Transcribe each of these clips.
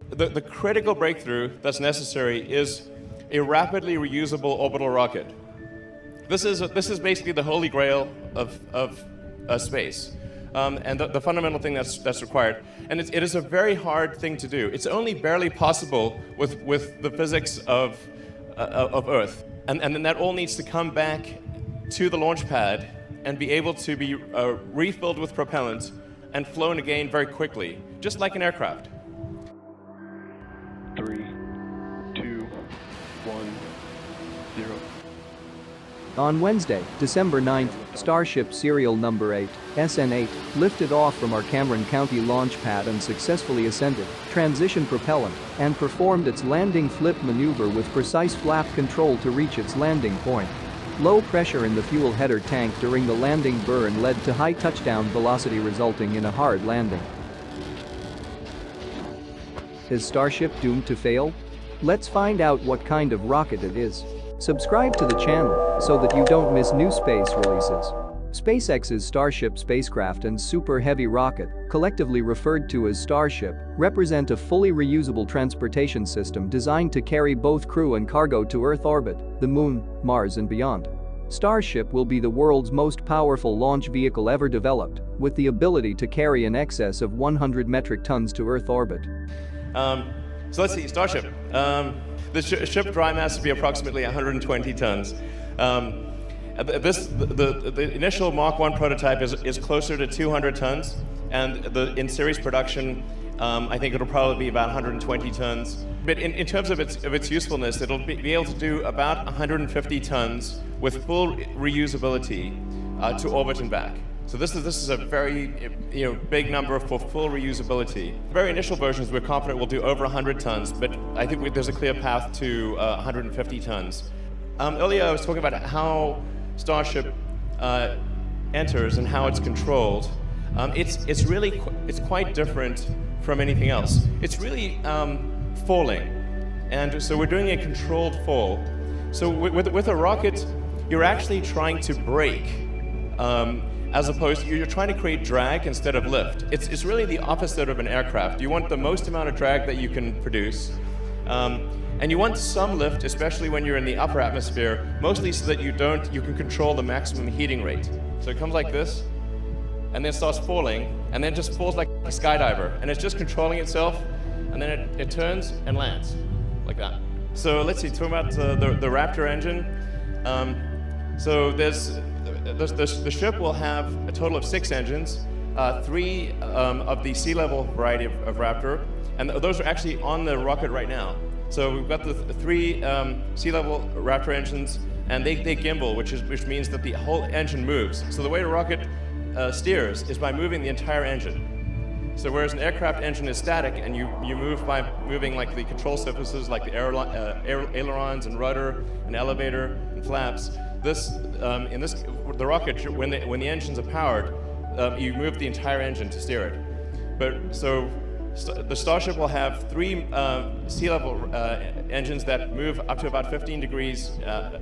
the critical breakthrough that's necessary is a rapidly reusable orbital rocket. This is basically the holy grail of space, and the fundamental thing that's required. And it is a very hard thing to do. It's only barely possible with the physics of Earth, and then that all needs to come back to the launch pad and be able to be refilled with propellant and flown again very quickly, just like an aircraft. 3, 2, 1, 0. On Wednesday, December 9th, Starship serial number 8, Sn9, lifted off from our Cameron County launch pad and successfully ascended, transitioned propellant, and performed its landing flip maneuver with precise flap control to reach its landing point. Low pressure in the fuel header tank during the landing burn led to high touchdown velocity, resulting in a hard landing. Is Starship doomed to fail? Let's find out what kind of rocket it is. Subscribe to the channel so that you don't miss new space releases. SpaceX's Starship spacecraft and Super Heavy rocket, collectively referred to as Starship, represent a fully reusable transportation system designed to carry both crew and cargo to Earth orbit, the Moon, Mars and beyond. Starship will be the world's most powerful launch vehicle ever developed, with the ability to carry in excess of 100 metric tons to Earth orbit. So let's see, Starship. The ship dry mass will be approximately 120 tons. The initial Mark 1 prototype is closer to 200 tons, and in series production, I think it'll probably be about 120 tons. But in terms of its usefulness, it'll be able to do about 150 tons with full reusability to orbit and back. So this is a very big number for full reusability. The very initial versions we're confident will do over 100 tons, but I think there's a clear path to 150 tons. Earlier I was talking about how Starship enters and how it's controlled. It's quite different from anything else. It's really falling, and so we're doing a controlled fall. So with a rocket, you're actually trying to brake. As opposed to, you're trying to create drag instead of lift. It's really the opposite of an aircraft. You want the most amount of drag that you can produce. And you want some lift, especially when you're in the upper atmosphere, mostly so that you can control the maximum heating rate. So it comes like this, and then starts falling, and then just falls like a skydiver. And it's just controlling itself, and then it turns and lands, like that. So let's see, talking about the Raptor engine. So the ship will have a total of 6 engines, 3 of the sea-level variety of Raptor, and those are actually on the rocket right now. So we've got the 3 sea-level Raptor engines, and they gimbal, which means that the whole engine moves. So the way the rocket steers is by moving the entire engine. So whereas an aircraft engine is static, and you move by moving like the control surfaces, like the ailerons and rudder and elevator and flaps. The rocket, when the engines are powered, you move the entire engine to steer it. But so the Starship will have 3 sea-level engines that move up to about 15 degrees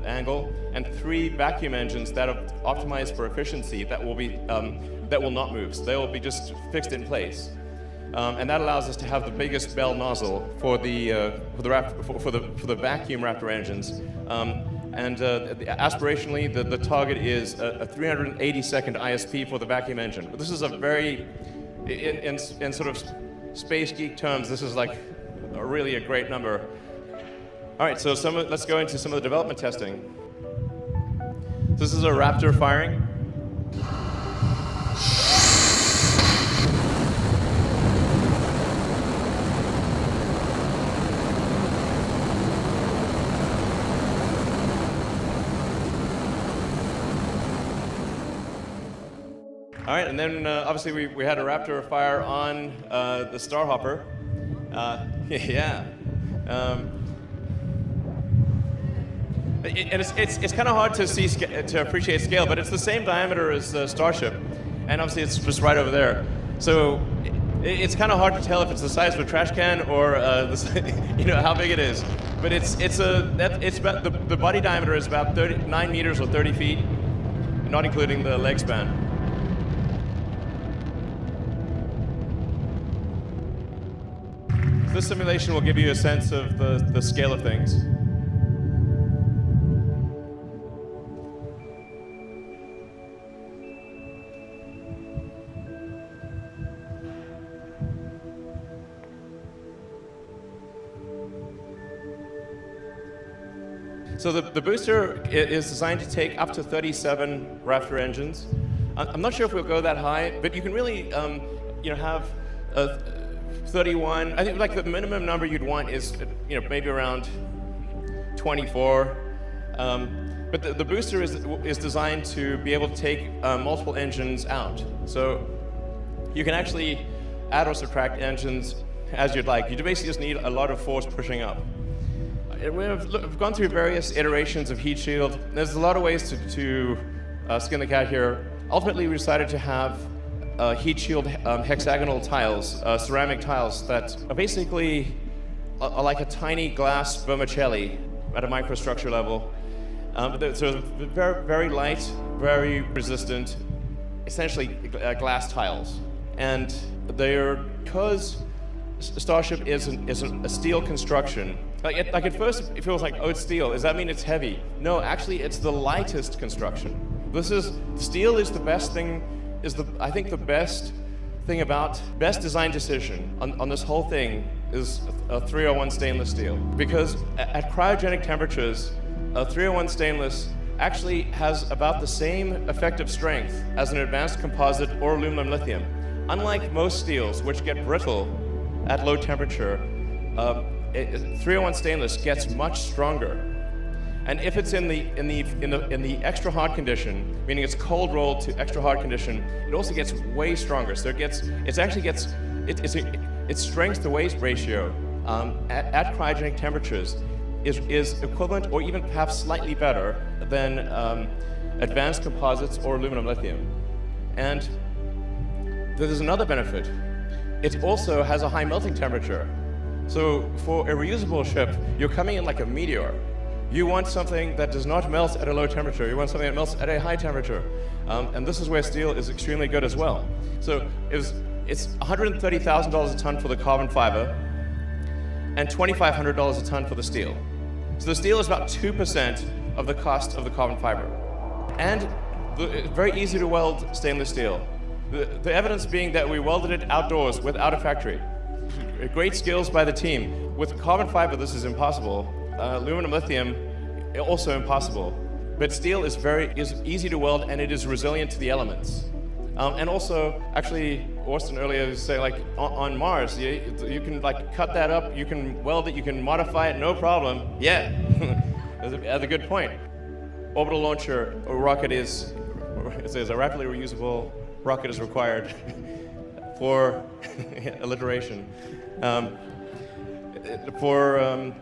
angle, and 3 vacuum engines that are optimized for efficiency that will not move. So they will be just fixed in place. And that allows us to have the biggest bell nozzle for the vacuum Raptor engines. Aspirationally, the target is a 380-second ISP for the vacuum engine. But this is a very, in sort of space geek terms, this is like really a great number. All right, so let's go into some of the development testing. This is a Raptor firing. All right, and then obviously we had a Raptor fire on the Starhopper. Yeah. And it's kind of hard to appreciate scale, but it's the same diameter as Starship, and obviously it's just right over there. So it's kind of hard to tell if it's the size of a trash can or how big it is. But the body diameter is about 9 meters or 30 feet, not including the leg span. this simulation will give you a sense of the scale of things. So the booster is designed to take up to 37 Raptor engines. I'm not sure if we'll go that high, but you can really, have 31. I think like the minimum number you'd want is, maybe around 24. But the booster is designed to be able to take multiple engines out. So you can actually add or subtract engines as you'd like. You basically just need a lot of force pushing up. We've gone through various iterations of heat shield. There's a lot of ways to skin the cat here. Ultimately, we decided to have heat shield hexagonal tiles, ceramic tiles that are basically like a tiny glass vermicelli at a microstructure level. So very, very light, very resistant, essentially glass tiles. And they're, because Starship is a steel construction. Like at first, it feels like, oh, it's steel. Does that mean it's heavy? No, actually, it's the lightest construction. Steel is the best thing. I think the best thing about best design decision on this whole thing is a 301 stainless steel, because at cryogenic temperatures, a 301 stainless actually has about the same effective strength as an advanced composite or aluminum lithium. Unlike most steels, which get brittle at low temperature, 301 stainless gets much stronger. And if it's in the extra hard condition, meaning it's cold rolled to extra hard condition, it also gets way stronger. So its strength to weight ratio at cryogenic temperatures is equivalent or even perhaps slightly better than advanced composites or aluminum lithium. And there's another benefit. It also has a high melting temperature. So for a reusable ship, you're coming in like a meteor. You want something that does not melt at a low temperature. You want something that melts at a high temperature. And this is where steel is extremely good as well. So it's $130,000 a ton for the carbon fiber and $2,500 a ton for the steel. So the steel is about 2% of the cost of the carbon fiber. And it's very easy to weld stainless steel. The evidence being that we welded it outdoors without a factory. Great skills by the team. With carbon fiber, this is impossible. Aluminum lithium, also impossible. But steel is easy to weld, and it is resilient to the elements. And also, actually, Austin earlier was saying, like on Mars, you can like cut that up, you can weld it, you can modify it, no problem. Yeah, that's a good point. Orbital launcher rocket it says a rapidly reusable rocket is required for alliteration. For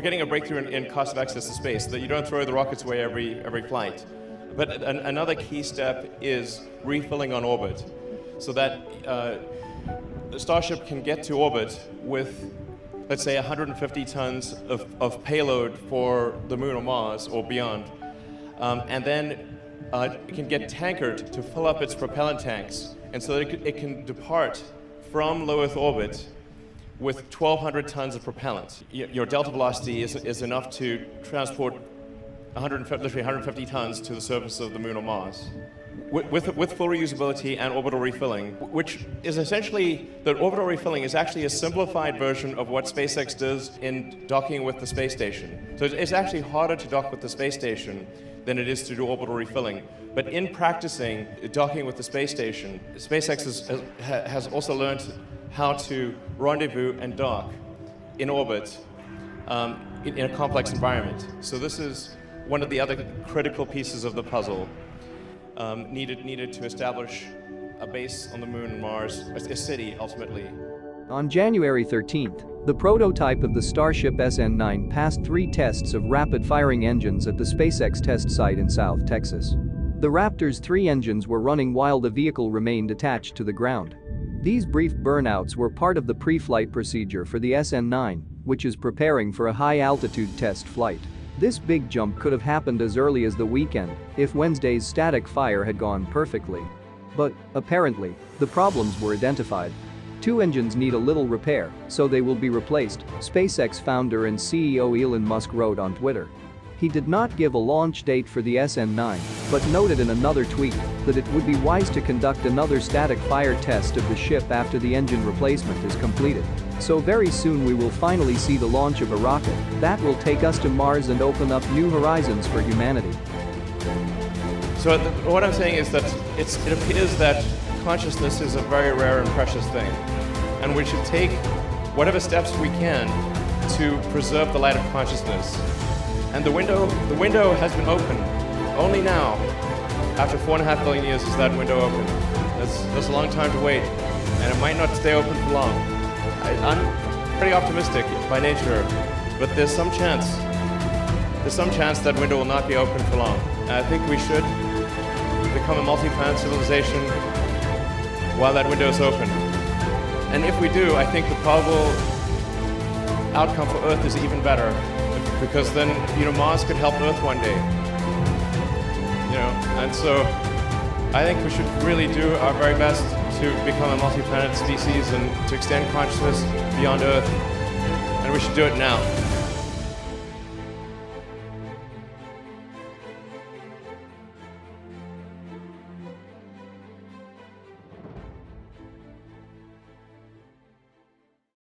getting a breakthrough in cost of access to space, that you don't throw the rockets away every flight. But another key step is refilling on orbit, so that the Starship can get to orbit with, let's say, 150 tons of payload for the Moon or Mars or beyond, and then it can get tankered to fill up its propellant tanks, and so that it can depart from low Earth orbit with 1,200 tons of propellant. Your delta velocity is enough to transport literally 150 tons to the surface of the Moon or Mars. With full reusability and orbital refilling, which is essentially, the orbital refilling is actually a simplified version of what SpaceX does in docking with the space station. So it's actually harder to dock with the space station than it is to do orbital refilling. But in practicing docking with the space station, SpaceX has also learned how to rendezvous and dock in orbit in a complex environment. So this is one of the other critical pieces of the puzzle needed to establish a base on the Moon and Mars, a city ultimately. On January 13th, the prototype of the Starship Sn9 passed 3 tests of rapid-firing engines at the SpaceX test site in South Texas. The Raptor's 3 engines were running while the vehicle remained attached to the ground. These brief burnouts were part of the pre-flight procedure for the Sn9, which is preparing for a high-altitude test flight. This big jump could have happened as early as the weekend if Wednesday's static fire had gone perfectly. But, apparently, the problems were identified. 2 engines need a little repair, so they will be replaced, SpaceX founder and CEO Elon Musk wrote on Twitter. He did not give a launch date for the Sn9, but noted in another tweet that it would be wise to conduct another static fire test of the ship after the engine replacement is completed. So very soon we will finally see the launch of a rocket that will take us to Mars and open up new horizons for humanity. So what I'm saying is that it appears that consciousness is a very rare and precious thing, and we should take whatever steps we can to preserve the light of consciousness. And the window has been open. Only now, after 4.5 billion years, is that window open. There's a long time to wait, and it might not stay open for long. I'm pretty optimistic by nature, but there's some chance that window will not be open for long. And I think we should become a multi-planet civilization while that window is open. And if we do, I think the probable outcome for Earth is even better, because then, Mars could help Earth one day. And so I think we should really do our very best to become a multi-planet species and to extend consciousness beyond Earth. And we should do it now.